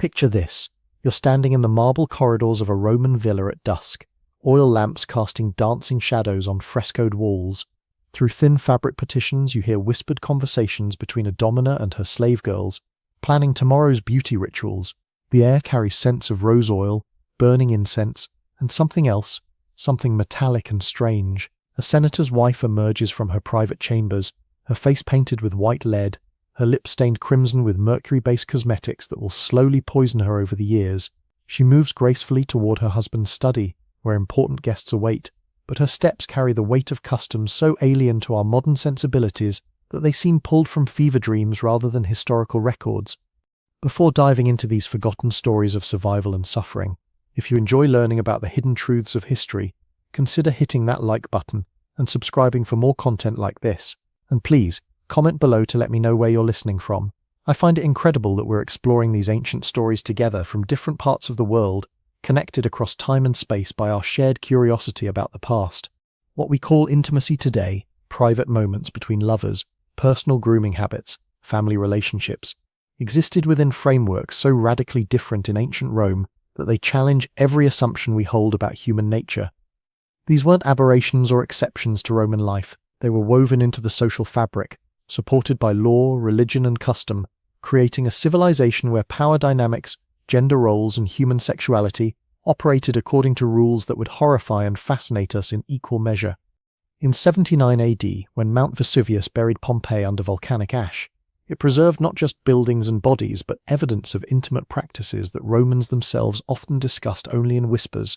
Picture this. You're standing in the marble corridors of a Roman villa at dusk, oil lamps casting dancing shadows on frescoed walls. Through thin fabric partitions, you hear whispered conversations between a domina and her slave girls, planning tomorrow's beauty rituals. The air carries scents of rose oil, burning incense, and something else, something metallic and strange. A senator's wife emerges from her private chambers, her face painted with white lead, her lips stained crimson with mercury-based cosmetics that will slowly poison her over the years. She moves gracefully toward her husband's study, where important guests await, but her steps carry the weight of customs so alien to our modern sensibilities that they seem pulled from fever dreams rather than historical records. Before diving into these forgotten stories of survival and suffering, if you enjoy learning about the hidden truths of history, consider hitting that like button and subscribing for more content like this. And please, comment below to let me know where you're listening from. I find it incredible that we're exploring these ancient stories together from different parts of the world, connected across time and space by our shared curiosity about the past. What we call intimacy today, private moments between lovers, personal grooming habits, family relationships, existed within frameworks so radically different in ancient Rome that they challenge every assumption we hold about human nature. These weren't aberrations or exceptions to Roman life. They were woven into the social fabric, supported by law, religion, and custom, creating a civilization where power dynamics, gender roles, and human sexuality operated according to rules that would horrify and fascinate us in equal measure. In 79 AD, when Mount Vesuvius buried Pompeii under volcanic ash, it preserved not just buildings and bodies, but evidence of intimate practices that Romans themselves often discussed only in whispers.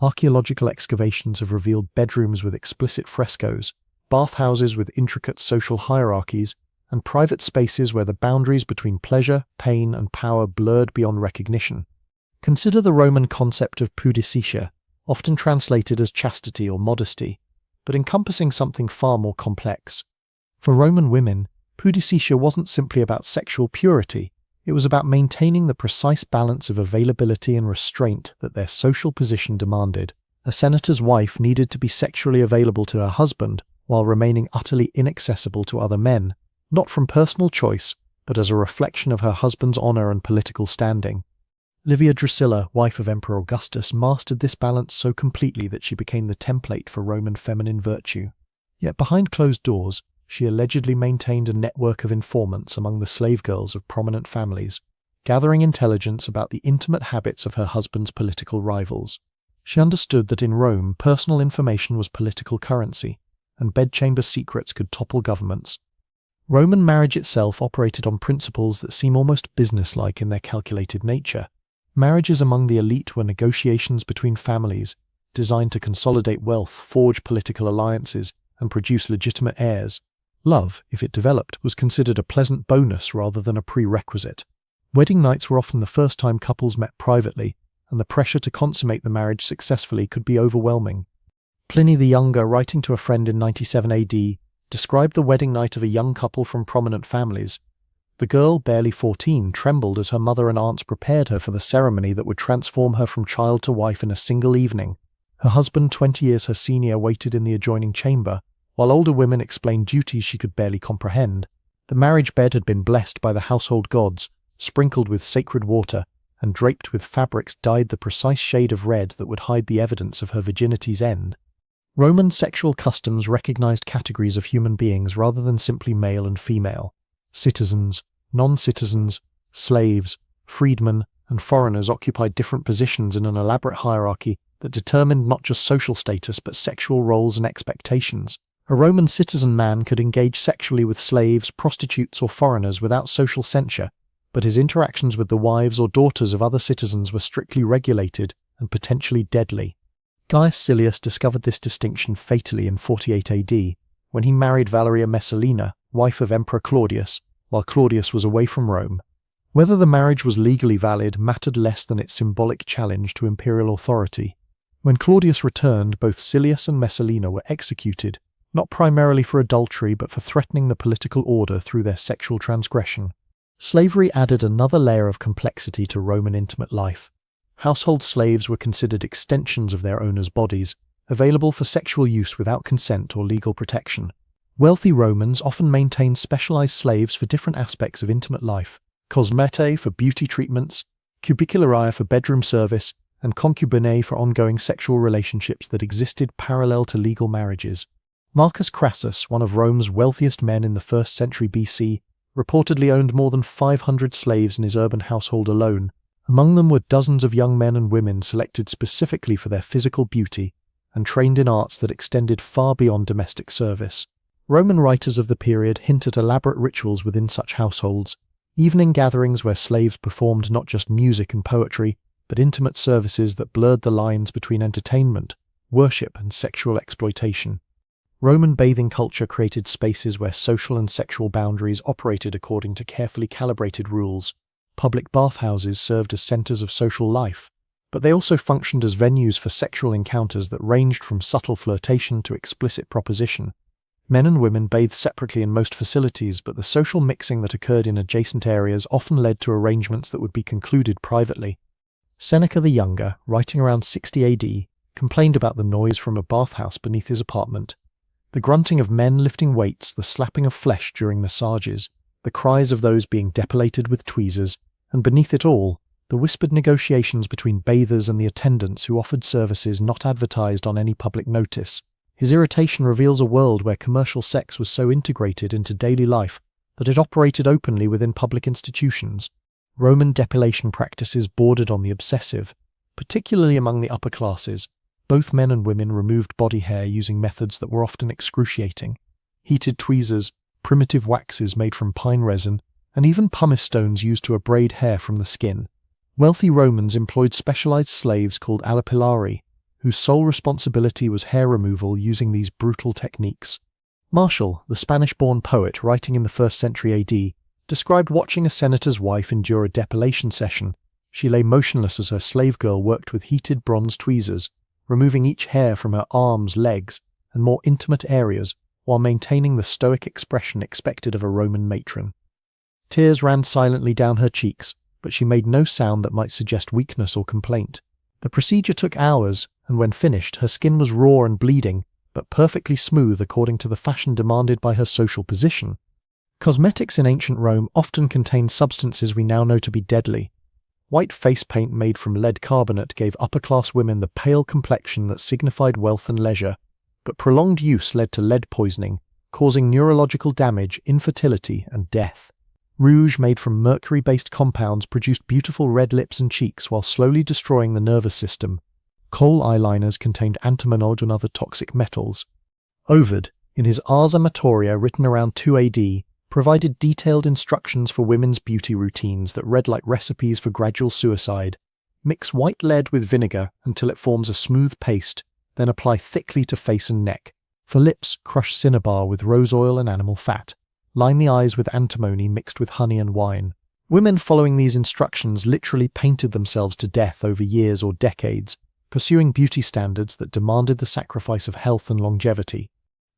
Archaeological excavations have revealed bedrooms with explicit frescoes, bathhouses with intricate social hierarchies, and private spaces where the boundaries between pleasure, pain, and power blurred beyond recognition. Consider the Roman concept of pudicitia, often translated as chastity or modesty, but encompassing something far more complex. For Roman women, pudicitia wasn't simply about sexual purity, it was about maintaining the precise balance of availability and restraint that their social position demanded. A senator's wife needed to be sexually available to her husband while remaining utterly inaccessible to other men, not from personal choice, but as a reflection of her husband's honor and political standing. Livia Drusilla, wife of Emperor Augustus, mastered this balance so completely that she became the template for Roman feminine virtue. Yet behind closed doors, she allegedly maintained a network of informants among the slave girls of prominent families, gathering intelligence about the intimate habits of her husband's political rivals. She understood that in Rome, personal information was political currency, and bedchamber secrets could topple governments. Roman marriage itself operated on principles that seem almost businesslike in their calculated nature. Marriages among the elite were negotiations between families, designed to consolidate wealth, forge political alliances, and produce legitimate heirs. Love, if it developed, was considered a pleasant bonus rather than a prerequisite. Wedding nights were often the first time couples met privately, and the pressure to consummate the marriage successfully could be overwhelming. Pliny the Younger, writing to a friend in 97 AD, described the wedding night of a young couple from prominent families. The girl, barely 14, trembled as her mother and aunts prepared her for the ceremony that would transform her from child to wife in a single evening. Her husband, 20 years her senior, waited in the adjoining chamber, while older women explained duties she could barely comprehend. The marriage bed had been blessed by the household gods, sprinkled with sacred water, and draped with fabrics dyed the precise shade of red that would hide the evidence of her virginity's end. Roman sexual customs recognized categories of human beings rather than simply male and female. Citizens, non-citizens, slaves, freedmen, and foreigners occupied different positions in an elaborate hierarchy that determined not just social status but sexual roles and expectations. A Roman citizen man could engage sexually with slaves, prostitutes, or foreigners without social censure, but his interactions with the wives or daughters of other citizens were strictly regulated and potentially deadly. Gaius Silius discovered this distinction fatally in 48 AD, when he married Valeria Messalina, wife of Emperor Claudius, while Claudius was away from Rome. Whether the marriage was legally valid mattered less than its symbolic challenge to imperial authority. When Claudius returned, both Silius and Messalina were executed, not primarily for adultery but for threatening the political order through their sexual transgression. Slavery added another layer of complexity to Roman intimate life. Household slaves were considered extensions of their owners' bodies, available for sexual use without consent or legal protection. Wealthy Romans often maintained specialized slaves for different aspects of intimate life: cosmetae for beauty treatments, cubicularia for bedroom service, and concubinae for ongoing sexual relationships that existed parallel to legal marriages. Marcus Crassus, one of Rome's wealthiest men in the 1st century BC, reportedly owned more than 500 slaves in his urban household alone. Among them were dozens of young men and women selected specifically for their physical beauty and trained in arts that extended far beyond domestic service. Roman writers of the period hint at elaborate rituals within such households, evening gatherings where slaves performed not just music and poetry, but intimate services that blurred the lines between entertainment, worship, and sexual exploitation. Roman bathing culture created spaces where social and sexual boundaries operated according to carefully calibrated rules. Public bathhouses served as centers of social life, but they also functioned as venues for sexual encounters that ranged from subtle flirtation to explicit proposition. Men and women bathed separately in most facilities, but the social mixing that occurred in adjacent areas often led to arrangements that would be concluded privately. Seneca the Younger, writing around 60 AD, complained about the noise from a bathhouse beneath his apartment. The grunting of men lifting weights, the slapping of flesh during massages, the cries of those being depilated with tweezers, and beneath it all, the whispered negotiations between bathers and the attendants who offered services not advertised on any public notice. His irritation reveals a world where commercial sex was so integrated into daily life that it operated openly within public institutions. Roman depilation practices bordered on the obsessive, particularly among the upper classes. Both men and women removed body hair using methods that were often excruciating. Heated tweezers, primitive waxes made from pine resin, and even pumice stones used to abrade hair from the skin. Wealthy Romans employed specialized slaves called alipilari, whose sole responsibility was hair removal using these brutal techniques. Martial, the Spanish-born poet writing in the 1st century AD, described watching a senator's wife endure a depilation session. She lay motionless as her slave girl worked with heated bronze tweezers, removing each hair from her arms, legs, and more intimate areas while maintaining the stoic expression expected of a Roman matron. Tears ran silently down her cheeks, but she made no sound that might suggest weakness or complaint. The procedure took hours, and when finished, her skin was raw and bleeding, but perfectly smooth according to the fashion demanded by her social position. Cosmetics in ancient Rome often contained substances we now know to be deadly. White face paint made from lead carbonate gave upper-class women the pale complexion that signified wealth and leisure, but prolonged use led to lead poisoning, causing neurological damage, infertility, and death. Rouge made from mercury-based compounds produced beautiful red lips and cheeks while slowly destroying the nervous system. Kohl eyeliners contained antimonide and other toxic metals. Ovid, in his Ars Amatoria written around 2 AD, provided detailed instructions for women's beauty routines that read like recipes for gradual suicide. Mix white lead with vinegar until it forms a smooth paste, then apply thickly to face and neck. For lips, crush cinnabar with rose oil and animal fat. Line the eyes with antimony mixed with honey and wine. Women following these instructions literally painted themselves to death over years or decades, pursuing beauty standards that demanded the sacrifice of health and longevity.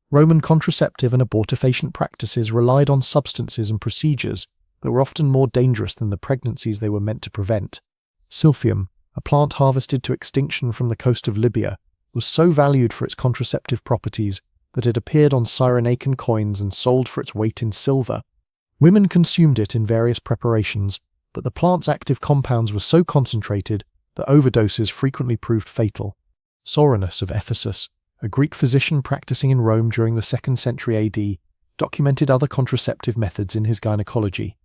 Roman contraceptive and abortifacient practices relied on substances and procedures that were often more dangerous than the pregnancies they were meant to prevent. Silphium, a plant harvested to extinction from the coast of Libya, was so valued for its contraceptive properties that it appeared on Cyrenaican coins and sold for its weight in silver. Women consumed it in various preparations, but the plant's active compounds were so concentrated that overdoses frequently proved fatal. Soranus of Ephesus, a Greek physician practicing in Rome during the 2nd century AD, documented other contraceptive methods in his gynecology.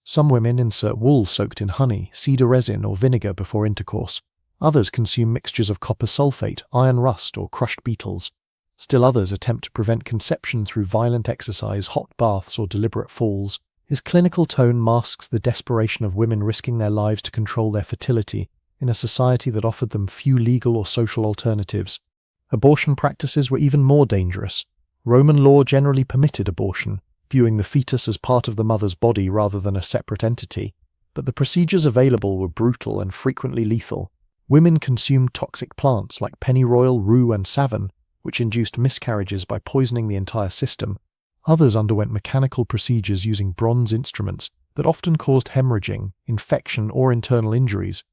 Some women insert wool soaked in honey, cedar resin, or vinegar before intercourse. Others consume mixtures of copper sulfate, iron rust, or crushed beetles. Still others attempt to prevent conception through violent exercise, hot baths, or deliberate falls. His clinical tone masks the desperation of women risking their lives to control their fertility in a society that offered them few legal or social alternatives. Abortion practices were even more dangerous. Roman law generally permitted abortion, viewing the fetus as part of the mother's body rather than a separate entity, but the procedures available were brutal and frequently lethal. Women consumed toxic plants like pennyroyal, rue, and savin, which induced miscarriages by poisoning the entire system. Others underwent mechanical procedures using bronze instruments that often caused hemorrhaging, infection, or internal injuries.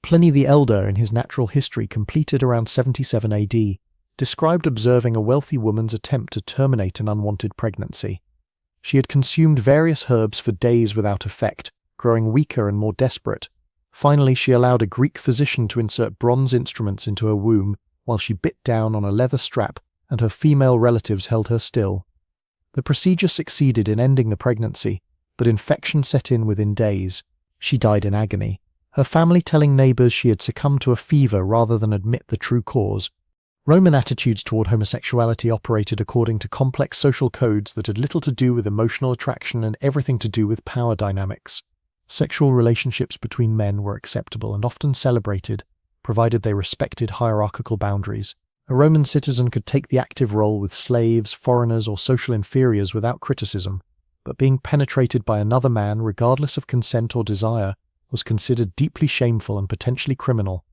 Pliny the Elder, in his Natural History completed around 77 AD, described observing a wealthy woman's attempt to terminate an unwanted pregnancy. She had consumed various herbs for days without effect, growing weaker and more desperate. Finally, she allowed a Greek physician to insert bronze instruments into her womb while she bit down on a leather strap and her female relatives held her still. The procedure succeeded in ending the pregnancy, but infection set in within days. She died in agony, her family telling neighbors she had succumbed to a fever rather than admit the true cause. Roman attitudes toward homosexuality operated according to complex social codes that had little to do with emotional attraction and everything to do with power dynamics. Sexual relationships between men were acceptable and often celebrated, provided they respected hierarchical boundaries. A Roman citizen could take the active role with slaves, foreigners, or social inferiors without criticism, but being penetrated by another man, regardless of consent or desire, was considered deeply shameful and potentially criminal.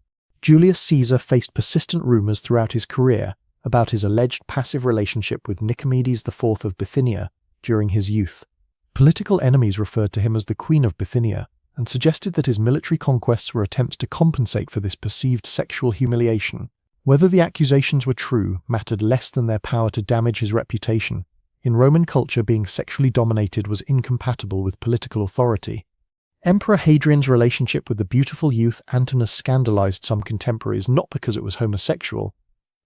Julius Caesar faced persistent rumors throughout his career about his alleged passive relationship with Nicomedes IV of Bithynia during his youth. Political enemies referred to him as the Queen of Bithynia and suggested that his military conquests were attempts to compensate for this perceived sexual humiliation. Whether the accusations were true mattered less than their power to damage his reputation. In Roman culture, being sexually dominated was incompatible with political authority. Emperor Hadrian's relationship with the beautiful youth Antinous scandalized some contemporaries not because it was homosexual,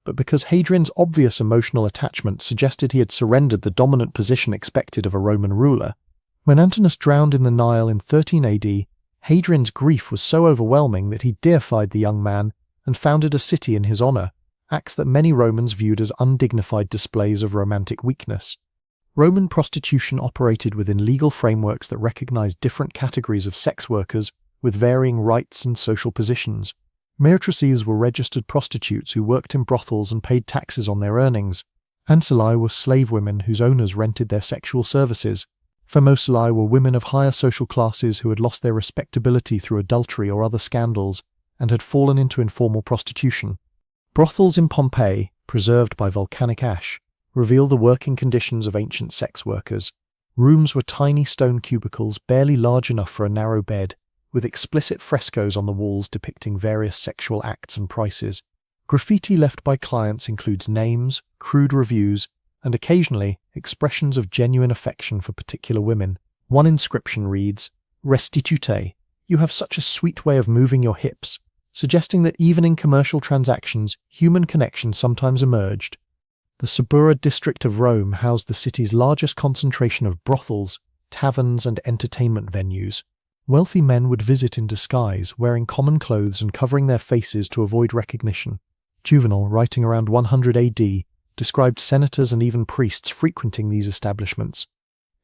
but because Hadrian's obvious emotional attachment suggested he had surrendered the dominant position expected of a Roman ruler. When Antinous drowned in the Nile in 13 AD, Hadrian's grief was so overwhelming that he deified the young man and founded a city in his honor, acts that many Romans viewed as undignified displays of romantic weakness. Roman prostitution operated within legal frameworks that recognized different categories of sex workers with varying rights and social positions. Meretrices were registered prostitutes who worked in brothels and paid taxes on their earnings. Ancillae were slave women whose owners rented their sexual services. Femocillae were women of higher social classes who had lost their respectability through adultery or other scandals and had fallen into informal prostitution. Brothels in Pompeii, preserved by volcanic ash, reveal the working conditions of ancient sex workers. Rooms were tiny stone cubicles barely large enough for a narrow bed, with explicit frescoes on the walls depicting various sexual acts and prices. Graffiti left by clients includes names, crude reviews, and occasionally expressions of genuine affection for particular women. One inscription reads, "Restitute, you have such a sweet way of moving your hips," suggesting that even in commercial transactions, human connection sometimes emerged. The Suburra district of Rome housed the city's largest concentration of brothels, taverns, and entertainment venues. Wealthy men would visit in disguise, wearing common clothes and covering their faces to avoid recognition. Juvenal, writing around 100 AD, described senators and even priests frequenting these establishments.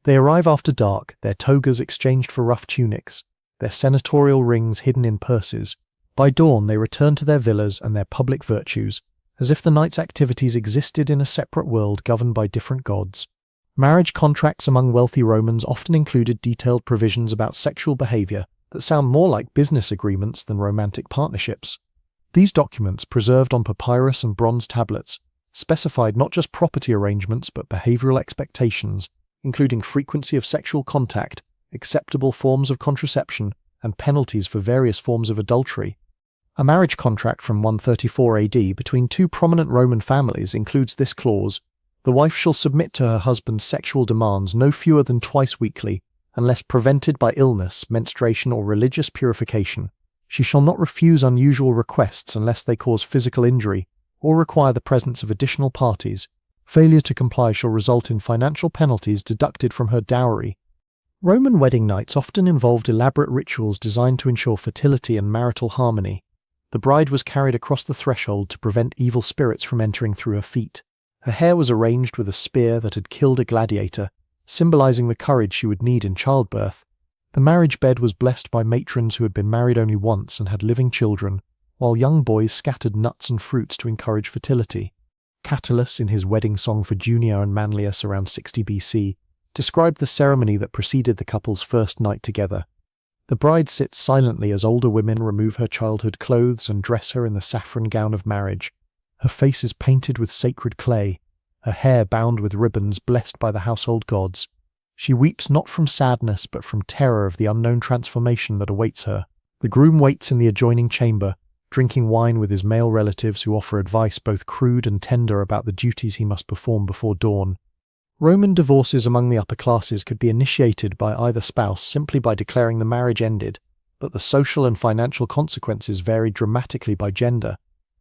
They arrive after dark, their togas exchanged for rough tunics, their senatorial rings hidden in purses. By dawn they return to their villas and their public virtues, as if the night's activities existed in a separate world governed by different gods. Marriage contracts among wealthy Romans often included detailed provisions about sexual behavior that sound more like business agreements than romantic partnerships. These documents, preserved on papyrus and bronze tablets, specified not just property arrangements but behavioral expectations, including frequency of sexual contact, acceptable forms of contraception, and penalties for various forms of adultery. A marriage contract from 134 AD between two prominent Roman families includes this clause: "The wife shall submit to her husband's sexual demands no fewer than twice weekly, unless prevented by illness, menstruation, or religious purification. She shall not refuse unusual requests unless they cause physical injury or require the presence of additional parties. Failure to comply shall result in financial penalties deducted from her dowry." Roman wedding nights often involved elaborate rituals designed to ensure fertility and marital harmony. The bride was carried across the threshold to prevent evil spirits from entering through her feet. Her hair was arranged with a spear that had killed a gladiator, symbolizing the courage she would need in childbirth. The marriage bed was blessed by matrons who had been married only once and had living children, while young boys scattered nuts and fruits to encourage fertility. Catullus, in his wedding song for Junia and Manlius around 60 BC, described the ceremony that preceded the couple's first night together. The bride sits silently as older women remove her childhood clothes and dress her in the saffron gown of marriage. Her face is painted with sacred clay, her hair bound with ribbons blessed by the household gods. She weeps not from sadness but from terror of the unknown transformation that awaits her. The groom waits in the adjoining chamber, drinking wine with his male relatives who offer advice both crude and tender about the duties he must perform before dawn. Roman divorces among the upper classes could be initiated by either spouse simply by declaring the marriage ended, but the social and financial consequences varied dramatically by gender.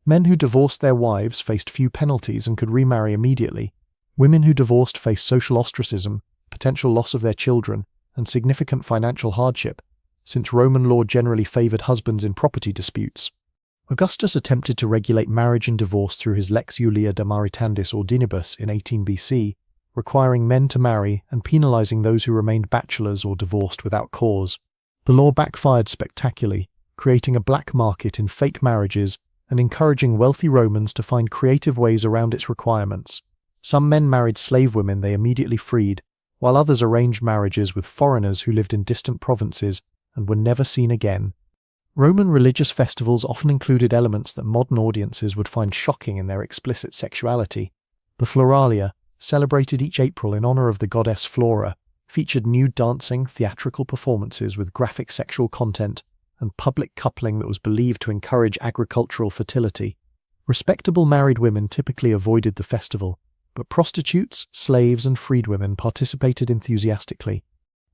Men who divorced their wives faced few penalties and could remarry immediately. Women who divorced faced social ostracism, potential loss of their children, and significant financial hardship, since Roman law generally favored husbands in property disputes. Augustus attempted to regulate marriage and divorce through his Lex Julia de Maritandis Ordinibus in 18 BC, requiring men to marry and penalizing those who remained bachelors or divorced without cause. The law backfired spectacularly, creating a black market in fake marriages and encouraging wealthy Romans to find creative ways around its requirements. Some men married slave women they immediately freed, while others arranged marriages with foreigners who lived in distant provinces and were never seen again. Roman religious festivals often included elements that modern audiences would find shocking in their explicit sexuality. The Floralia, celebrated each April in honor of the goddess Flora, featured nude dancing, theatrical performances with graphic sexual content, and public coupling that was believed to encourage agricultural fertility. Respectable married women typically avoided the festival, but prostitutes, slaves, and freedwomen participated enthusiastically.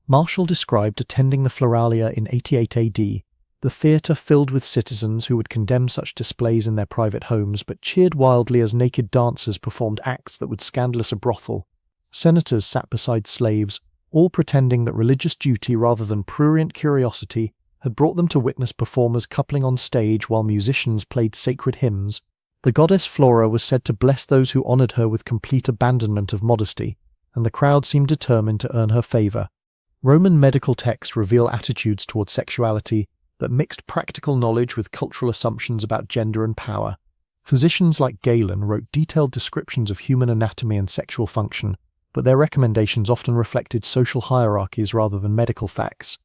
Martial described attending the Floralia in 88 AD, the theatre filled with citizens who would condemn such displays in their private homes but cheered wildly as naked dancers performed acts that would scandalous a brothel. Senators sat beside slaves, all pretending that religious duty rather than prurient curiosity had brought them to witness performers coupling on stage while musicians played sacred hymns. The goddess Flora was said to bless those who honored her with complete abandonment of modesty, and the crowd seemed determined to earn her favor. Roman medical texts reveal attitudes toward sexuality that mixed practical knowledge with cultural assumptions about gender and power. Physicians like Galen wrote detailed descriptions of human anatomy and sexual function, but their recommendations often reflected social hierarchies rather than medical facts.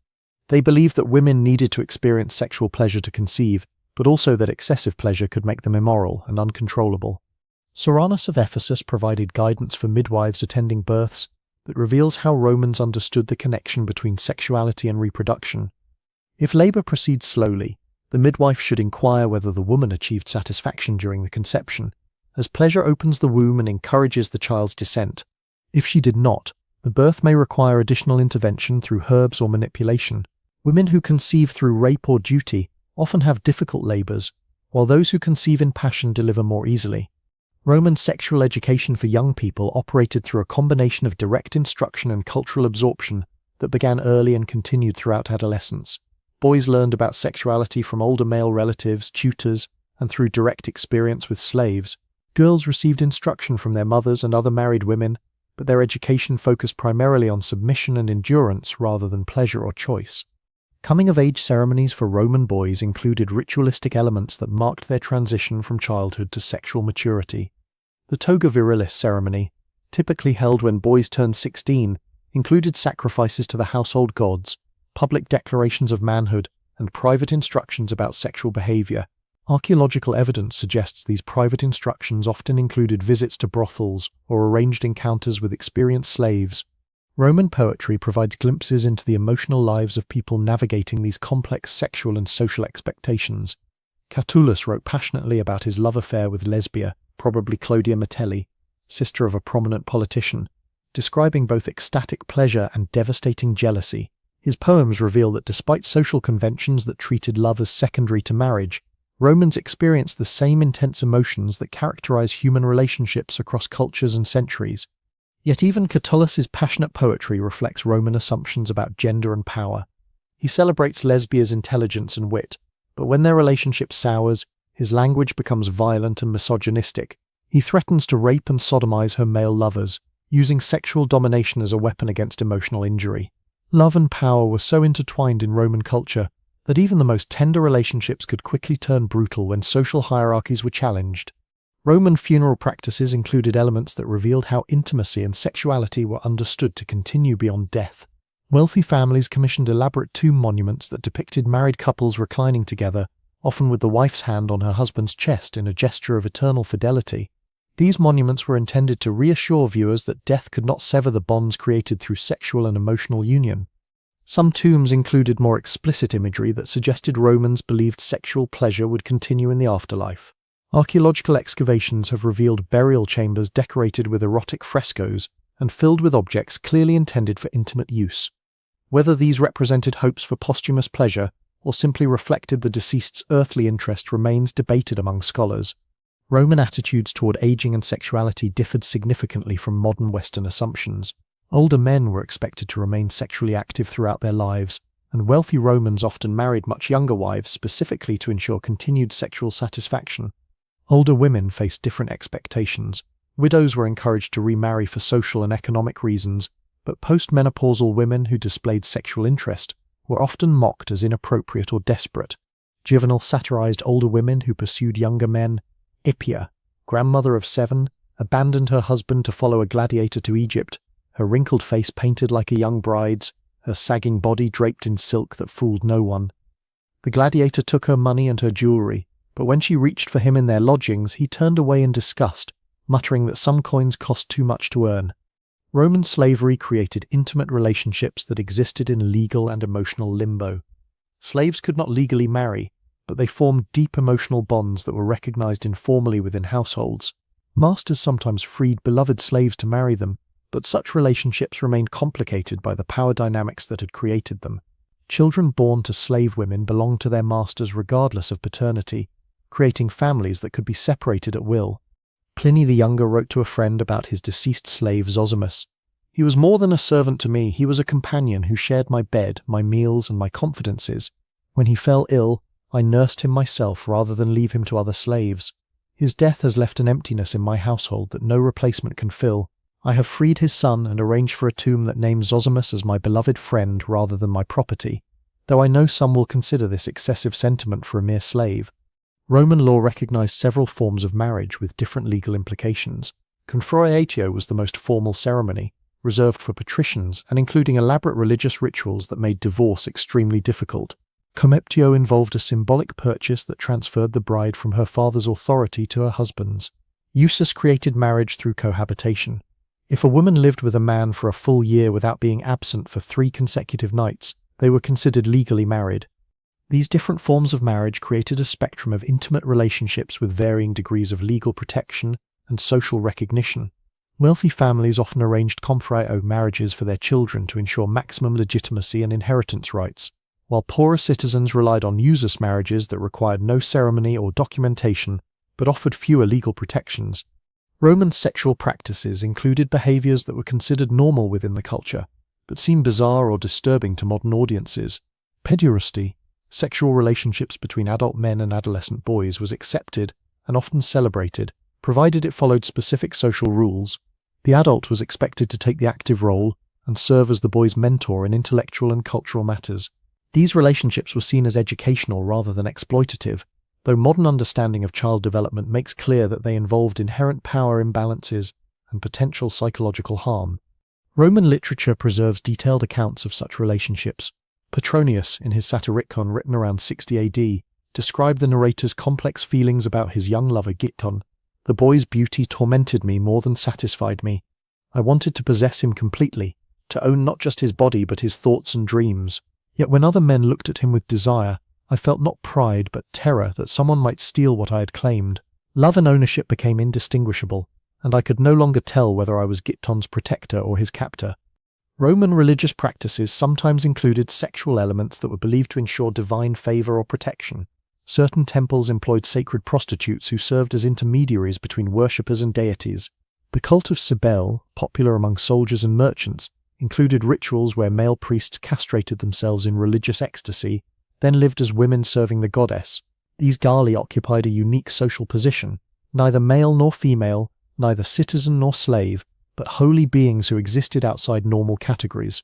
They believed that women needed to experience sexual pleasure to conceive, but also that excessive pleasure could make them immoral and uncontrollable. Soranus of Ephesus provided guidance for midwives attending births that reveals how Romans understood the connection between sexuality and reproduction. If labor proceeds slowly, the midwife should inquire whether the woman achieved satisfaction during the conception, as pleasure opens the womb and encourages the child's descent. If she did not, the birth may require additional intervention through herbs or manipulation. Women who conceive through rape or duty often have difficult labors, while those who conceive in passion deliver more easily. Roman sexual education for young people operated through a combination of direct instruction and cultural absorption that began early and continued throughout adolescence. Boys learned about sexuality from older male relatives, tutors, and through direct experience with slaves. Girls received instruction from their mothers and other married women, but their education focused primarily on submission and endurance rather than pleasure or choice. Coming-of-age ceremonies for Roman boys included ritualistic elements that marked their transition from childhood to sexual maturity. The toga virilis ceremony, typically held when boys turned 16, included sacrifices to the household gods, public declarations of manhood, and private instructions about sexual behavior. Archaeological evidence suggests these private instructions often included visits to brothels or arranged encounters with experienced slaves. Roman poetry provides glimpses into the emotional lives of people navigating these complex sexual and social expectations. Catullus wrote passionately about his love affair with Lesbia, probably Clodia Metelli, sister of a prominent politician, describing both ecstatic pleasure and devastating jealousy. His poems reveal that despite social conventions that treated love as secondary to marriage, Romans experienced the same intense emotions that characterize human relationships across cultures and centuries. Yet even Catullus's passionate poetry reflects Roman assumptions about gender and power. He celebrates Lesbia's intelligence and wit, but when their relationship sours, his language becomes violent and misogynistic. He threatens to rape and sodomize her male lovers, using sexual domination as a weapon against emotional injury. Love and power were so intertwined in Roman culture that even the most tender relationships could quickly turn brutal when social hierarchies were challenged. Roman funeral practices included elements that revealed how intimacy and sexuality were understood to continue beyond death. Wealthy families commissioned elaborate tomb monuments that depicted married couples reclining together, often with the wife's hand on her husband's chest in a gesture of eternal fidelity. These monuments were intended to reassure viewers that death could not sever the bonds created through sexual and emotional union. Some tombs included more explicit imagery that suggested Romans believed sexual pleasure would continue in the afterlife. Archaeological excavations have revealed burial chambers decorated with erotic frescoes and filled with objects clearly intended for intimate use. Whether these represented hopes for posthumous pleasure or simply reflected the deceased's earthly interest remains debated among scholars. Roman attitudes toward aging and sexuality differed significantly from modern Western assumptions. Older men were expected to remain sexually active throughout their lives, and wealthy Romans often married much younger wives specifically to ensure continued sexual satisfaction. Older women faced different expectations. Widows were encouraged to remarry for social and economic reasons, but postmenopausal women who displayed sexual interest were often mocked as inappropriate or desperate. Juvenal satirized older women who pursued younger men. Ippia, grandmother of 7, abandoned her husband to follow a gladiator to Egypt, her wrinkled face painted like a young bride's, her sagging body draped in silk that fooled no one. The gladiator took her money and her jewelry, but when she reached for him in their lodgings, he turned away in disgust, muttering that some coins cost too much to earn. Roman slavery created intimate relationships that existed in legal and emotional limbo. Slaves could not legally marry, but they formed deep emotional bonds that were recognized informally within households. Masters sometimes freed beloved slaves to marry them, but such relationships remained complicated by the power dynamics that had created them. Children born to slave women belonged to their masters regardless of paternity, creating families that could be separated at will. Pliny the Younger wrote to a friend about his deceased slave Zosimus. "He was more than a servant to me, he was a companion who shared my bed, my meals, and my confidences. When he fell ill, I nursed him myself rather than leave him to other slaves. His death has left an emptiness in my household that no replacement can fill. I have freed his son and arranged for a tomb that names Zosimus as my beloved friend rather than my property, though I know some will consider this excessive sentiment for a mere slave." Roman law recognized several forms of marriage with different legal implications. Confroiatio was the most formal ceremony, reserved for patricians and including elaborate religious rituals that made divorce extremely difficult. Commeptio involved a symbolic purchase that transferred the bride from her father's authority to her husband's. Usus created marriage through cohabitation. If a woman lived with a man for a full year without being absent for 3 consecutive nights, they were considered legally married. These different forms of marriage created a spectrum of intimate relationships with varying degrees of legal protection and social recognition. Wealthy families often arranged confraternio marriages for their children to ensure maximum legitimacy and inheritance rights, while poorer citizens relied on usus marriages that required no ceremony or documentation but offered fewer legal protections. Roman sexual practices included behaviors that were considered normal within the culture, but seemed bizarre or disturbing to modern audiences. Pederasty, sexual relationships between adult men and adolescent boys, was accepted and often celebrated, provided it followed specific social rules. The adult was expected to take the active role and serve as the boy's mentor in intellectual and cultural matters. These relationships were seen as educational rather than exploitative, though modern understanding of child development makes clear that they involved inherent power imbalances and potential psychological harm. Roman literature preserves detailed accounts of such relationships. Petronius, in his Satyricon written around 60 AD, described the narrator's complex feelings about his young lover Giton. "The boy's beauty tormented me more than satisfied me. I wanted to possess him completely, to own not just his body but his thoughts and dreams. Yet when other men looked at him with desire, I felt not pride but terror that someone might steal what I had claimed. Love and ownership became indistinguishable, and I could no longer tell whether I was Giton's protector or his captor." Roman religious practices sometimes included sexual elements that were believed to ensure divine favor or protection. Certain temples employed sacred prostitutes who served as intermediaries between worshippers and deities. The cult of Cybele, popular among soldiers and merchants, included rituals where male priests castrated themselves in religious ecstasy, then lived as women serving the goddess. These Galli occupied a unique social position, neither male nor female, neither citizen nor slave, but holy beings who existed outside normal categories.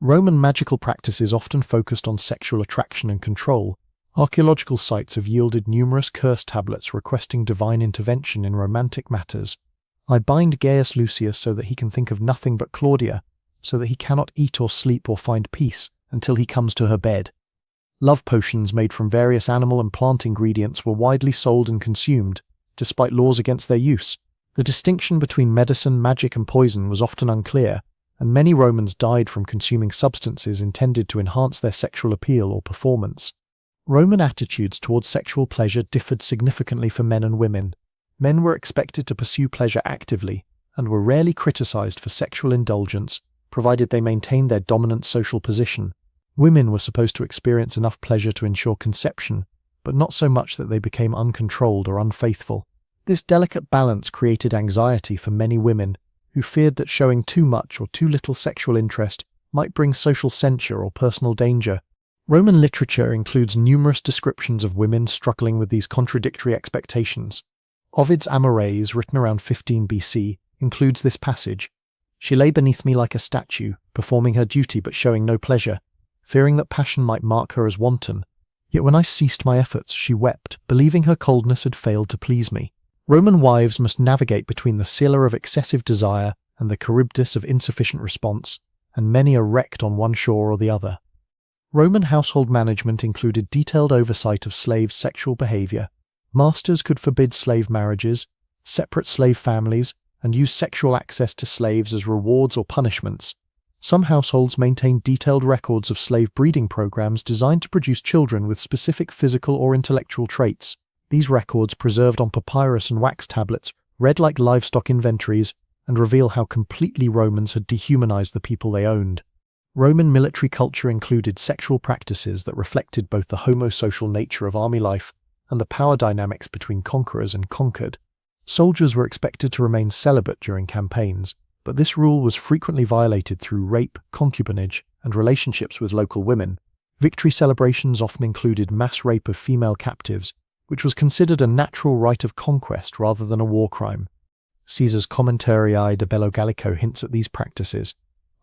Roman magical practices often focused on sexual attraction and control. Archaeological sites have yielded numerous curse tablets requesting divine intervention in romantic matters. "I bind Gaius Lucius so that he can think of nothing but Claudia, so that he cannot eat or sleep or find peace until he comes to her bed." Love potions made from various animal and plant ingredients were widely sold and consumed, despite laws against their use. The distinction between medicine, magic, and poison was often unclear, and many Romans died from consuming substances intended to enhance their sexual appeal or performance. Roman attitudes towards sexual pleasure differed significantly for men and women. Men were expected to pursue pleasure actively, and were rarely criticized for sexual indulgence, provided they maintained their dominant social position. Women were supposed to experience enough pleasure to ensure conception, but not so much that they became uncontrolled or unfaithful. This delicate balance created anxiety for many women who feared that showing too much or too little sexual interest might bring social censure or personal danger. Roman literature includes numerous descriptions of women struggling with these contradictory expectations. Ovid's Amores, written around 15 BC, includes this passage. She lay beneath me like a statue, performing her duty but showing no pleasure, fearing that passion might mark her as wanton. Yet when I ceased my efforts, she wept, believing her coldness had failed to please me. Roman wives must navigate between the Scylla of excessive desire and the Charybdis of insufficient response, and many are wrecked on one shore or the other. Roman household management included detailed oversight of slaves' sexual behavior. Masters could forbid slave marriages, separate slave families, and use sexual access to slaves as rewards or punishments. Some households maintained detailed records of slave breeding programs designed to produce children with specific physical or intellectual traits. These records, preserved on papyrus and wax tablets, read like livestock inventories and reveal how completely Romans had dehumanized the people they owned. Roman military culture included sexual practices that reflected both the homosocial nature of army life and the power dynamics between conquerors and conquered. Soldiers were expected to remain celibate during campaigns, but this rule was frequently violated through rape, concubinage, and relationships with local women. Victory celebrations often included mass rape of female captives, which was considered a natural rite of conquest rather than a war crime. Caesar's Commentarii de Bello Gallico hints at these practices.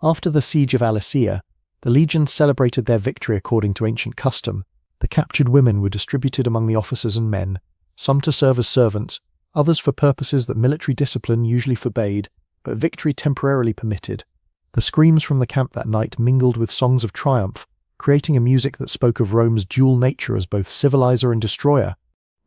After the siege of Alesia, the legions celebrated their victory according to ancient custom. The captured women were distributed among the officers and men, some to serve as servants, others for purposes that military discipline usually forbade, but victory temporarily permitted. The screams from the camp that night mingled with songs of triumph, creating a music that spoke of Rome's dual nature as both civilizer and destroyer.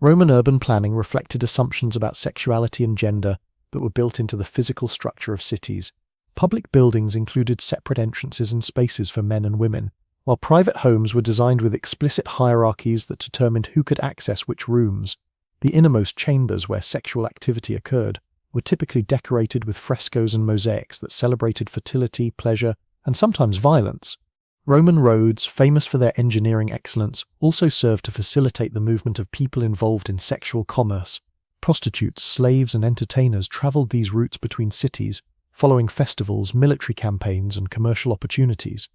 Roman urban planning reflected assumptions about sexuality and gender that were built into the physical structure of cities. Public buildings included separate entrances and spaces for men and women, while private homes were designed with explicit hierarchies that determined who could access which rooms. The innermost chambers where sexual activity occurred were typically decorated with frescoes and mosaics that celebrated fertility, pleasure, and sometimes violence. Roman roads, famous for their engineering excellence, also served to facilitate the movement of people involved in sexual commerce. Prostitutes, slaves, and entertainers traveled these routes between cities, following festivals, military campaigns, and commercial opportunities.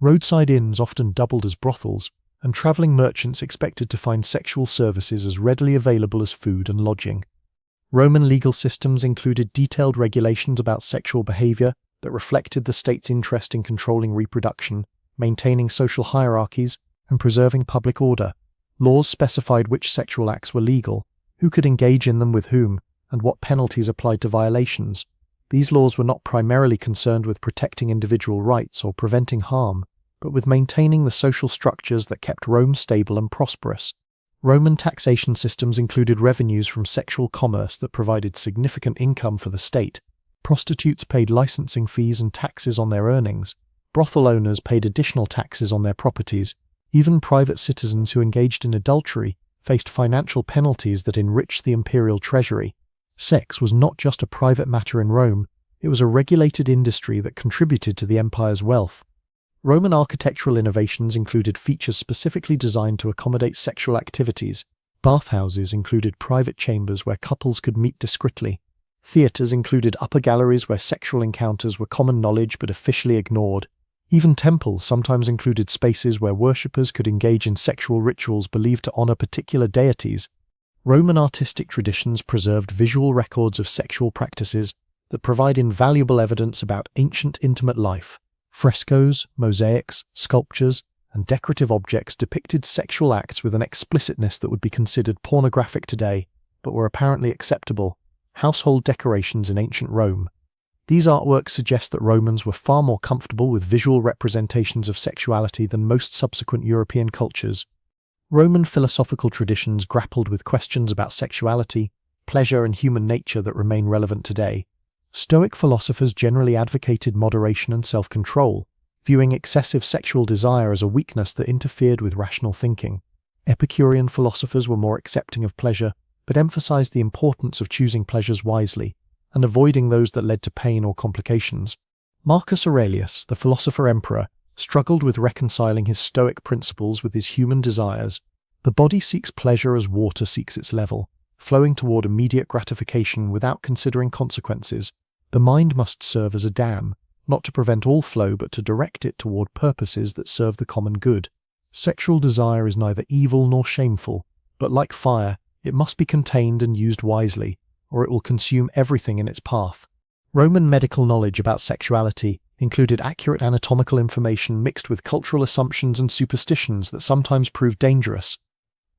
Roadside inns often doubled as brothels, and traveling merchants expected to find sexual services as readily available as food and lodging. Roman legal systems included detailed regulations about sexual behavior that reflected the state's interest in controlling reproduction, maintaining social hierarchies, and preserving public order. Laws specified which sexual acts were legal, who could engage in them with whom, and what penalties applied to violations. These laws were not primarily concerned with protecting individual rights or preventing harm, but with maintaining the social structures that kept Rome stable and prosperous. Roman taxation systems included revenues from sexual commerce that provided significant income for the state. Prostitutes paid licensing fees and taxes on their earnings. Brothel owners paid additional taxes on their properties. Even private citizens who engaged in adultery faced financial penalties that enriched the imperial treasury. Sex was not just a private matter in Rome, it was a regulated industry that contributed to the empire's wealth. Roman architectural innovations included features specifically designed to accommodate sexual activities. Bathhouses included private chambers where couples could meet discreetly. Theatres included upper galleries where sexual encounters were common knowledge but officially ignored. Even temples sometimes included spaces where worshippers could engage in sexual rituals believed to honor particular deities. Roman artistic traditions preserved visual records of sexual practices that provide invaluable evidence about ancient intimate life. Frescoes, mosaics, sculptures, and decorative objects depicted sexual acts with an explicitness that would be considered pornographic today, but were apparently acceptable. Household decorations in ancient Rome. These artworks suggest that Romans were far more comfortable with visual representations of sexuality than most subsequent European cultures. Roman philosophical traditions grappled with questions about sexuality, pleasure, and human nature that remain relevant today. Stoic philosophers generally advocated moderation and self-control, viewing excessive sexual desire as a weakness that interfered with rational thinking. Epicurean philosophers were more accepting of pleasure, but emphasized the importance of choosing pleasures wisely and avoiding those that led to pain or complications. Marcus Aurelius, the philosopher-emperor, struggled with reconciling his Stoic principles with his human desires. The body seeks pleasure as water seeks its level, flowing toward immediate gratification without considering consequences. The mind must serve as a dam, not to prevent all flow but to direct it toward purposes that serve the common good. Sexual desire is neither evil nor shameful, but like fire, it must be contained and used wisely, or it will consume everything in its path. Roman medical knowledge about sexuality included accurate anatomical information mixed with cultural assumptions and superstitions that sometimes proved dangerous.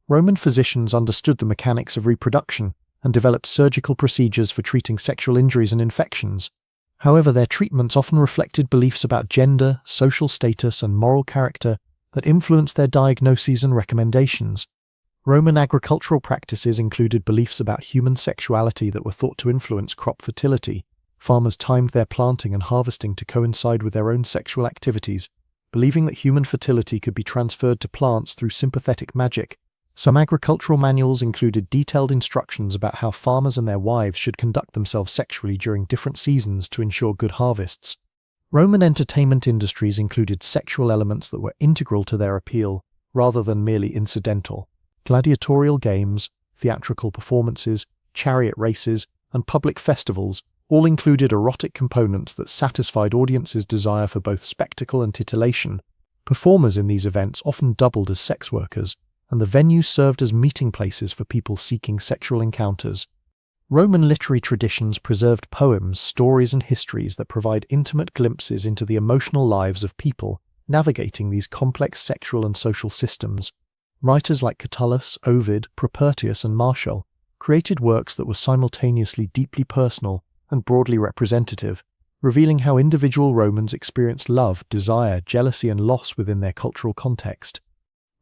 Roman physicians understood the mechanics of reproduction and developed surgical procedures for treating sexual injuries and infections. However, their treatments often reflected beliefs about gender, social status, and moral character that influenced their diagnoses and recommendations. Roman agricultural practices included beliefs about human sexuality that were thought to influence crop fertility. Farmers timed their planting and harvesting to coincide with their own sexual activities, believing that human fertility could be transferred to plants through sympathetic magic. Some agricultural manuals included detailed instructions about how farmers and their wives should conduct themselves sexually during different seasons to ensure good harvests. Roman entertainment industries included sexual elements that were integral to their appeal, rather than merely incidental. Gladiatorial games, theatrical performances, chariot races, and public festivals all included erotic components that satisfied audiences' desire for both spectacle and titillation. Performers in these events often doubled as sex workers, and the venues served as meeting places for people seeking sexual encounters. Roman literary traditions preserved poems, stories, and histories that provide intimate glimpses into the emotional lives of people navigating these complex sexual and social systems. Writers like Catullus, Ovid, Propertius, and Martial created works that were simultaneously deeply personal and broadly representative, revealing how individual Romans experienced love, desire, jealousy, and loss within their cultural context.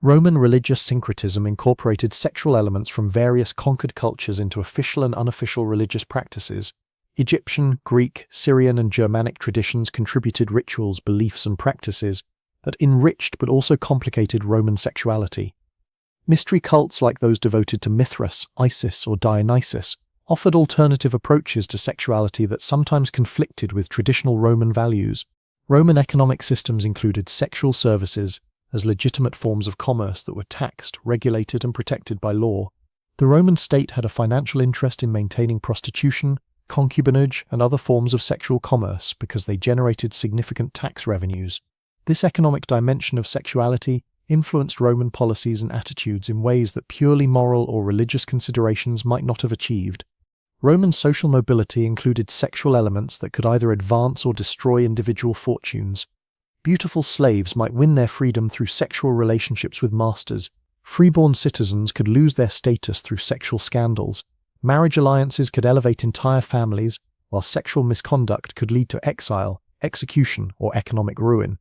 Roman religious syncretism incorporated sexual elements from various conquered cultures into official and unofficial religious practices. Egyptian, Greek, Syrian, and Germanic traditions contributed rituals, beliefs, and practices that enriched but also complicated Roman sexuality. Mystery cults like those devoted to Mithras, Isis, or Dionysus offered alternative approaches to sexuality that sometimes conflicted with traditional Roman values. Roman economic systems included sexual services as legitimate forms of commerce that were taxed, regulated, and protected by law. The Roman state had a financial interest in maintaining prostitution, concubinage, and other forms of sexual commerce because they generated significant tax revenues. This economic dimension of sexuality influenced Roman policies and attitudes in ways that purely moral or religious considerations might not have achieved. Roman social mobility included sexual elements that could either advance or destroy individual fortunes. Beautiful slaves might win their freedom through sexual relationships with masters. Freeborn citizens could lose their status through sexual scandals. Marriage alliances could elevate entire families, while sexual misconduct could lead to exile, execution, or economic ruin.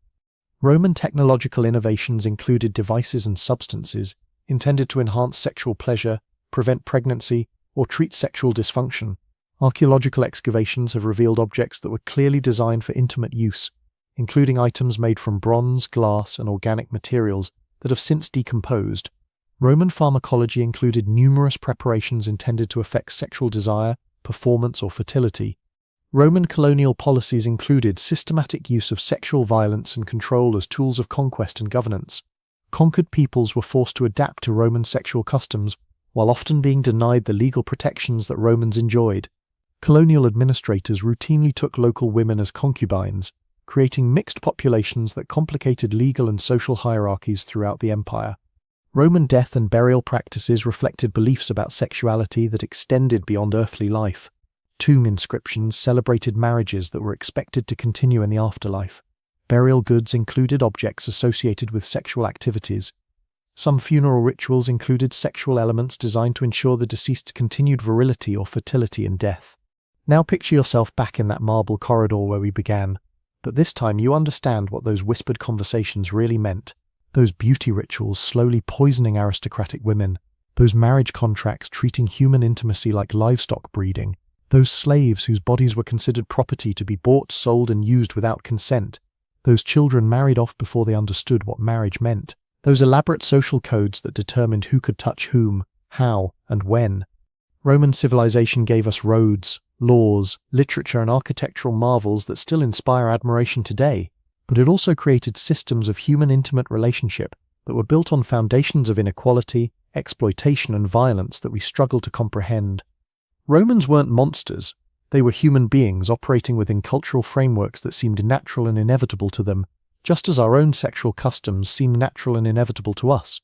Roman technological innovations included devices and substances intended to enhance sexual pleasure, prevent pregnancy, or treat sexual dysfunction. Archaeological excavations have revealed objects that were clearly designed for intimate use, including items made from bronze, glass, and organic materials that have since decomposed. Roman pharmacology included numerous preparations intended to affect sexual desire, performance, or fertility. Roman colonial policies included systematic use of sexual violence and control as tools of conquest and governance. Conquered peoples were forced to adapt to Roman sexual customs, while often being denied the legal protections that Romans enjoyed. Colonial administrators routinely took local women as concubines, creating mixed populations that complicated legal and social hierarchies throughout the empire. Roman death and burial practices reflected beliefs about sexuality that extended beyond earthly life. Tomb inscriptions celebrated marriages that were expected to continue in the afterlife. Burial goods included objects associated with sexual activities. Some funeral rituals included sexual elements designed to ensure the deceased's continued virility or fertility in death. Now picture yourself back in that marble corridor where we began. But this time you understand what those whispered conversations really meant. Those beauty rituals slowly poisoning aristocratic women. Those marriage contracts treating human intimacy like livestock breeding. Those slaves whose bodies were considered property to be bought, sold, and used without consent. Those children married off before they understood what marriage meant. Those elaborate social codes that determined who could touch whom, how, and when. Roman civilization gave us roads, laws, literature, and architectural marvels that still inspire admiration today. but it also created systems of human intimate relationship that were built on foundations of inequality, exploitation, and violence that we struggle to comprehend. Romans weren't monsters. They were human beings operating within cultural frameworks that seemed natural and inevitable to them, just as our own sexual customs seem natural and inevitable to us.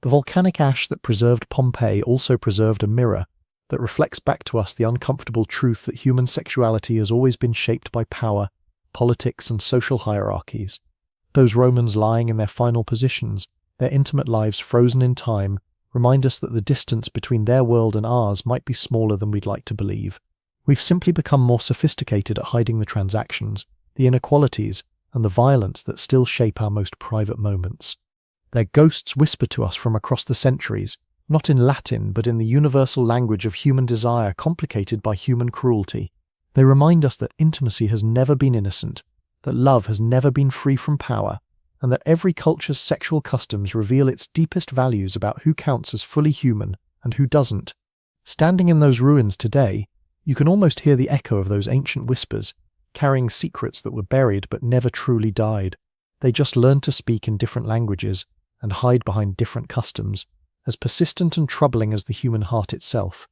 The volcanic ash that preserved Pompeii also preserved a mirror that reflects back to us the uncomfortable truth that human sexuality has always been shaped by power, politics, and social hierarchies. Those Romans lying in their final positions, their intimate lives frozen in time, remind us that the distance between their world and ours might be smaller than we'd like to believe. We've simply become more sophisticated at hiding the transactions, the inequalities, and the violence that still shape our most private moments. Their ghosts whisper to us from across the centuries, not in Latin but in the universal language of human desire complicated by human cruelty. They remind us that intimacy has never been innocent, that love has never been free from power, and that every culture's sexual customs reveal its deepest values about who counts as fully human and who doesn't. Standing in those ruins today, you can almost hear the echo of those ancient whispers, carrying secrets that were buried but never truly died. They just learned to speak in different languages and hide behind different customs, as persistent and troubling as the human heart itself.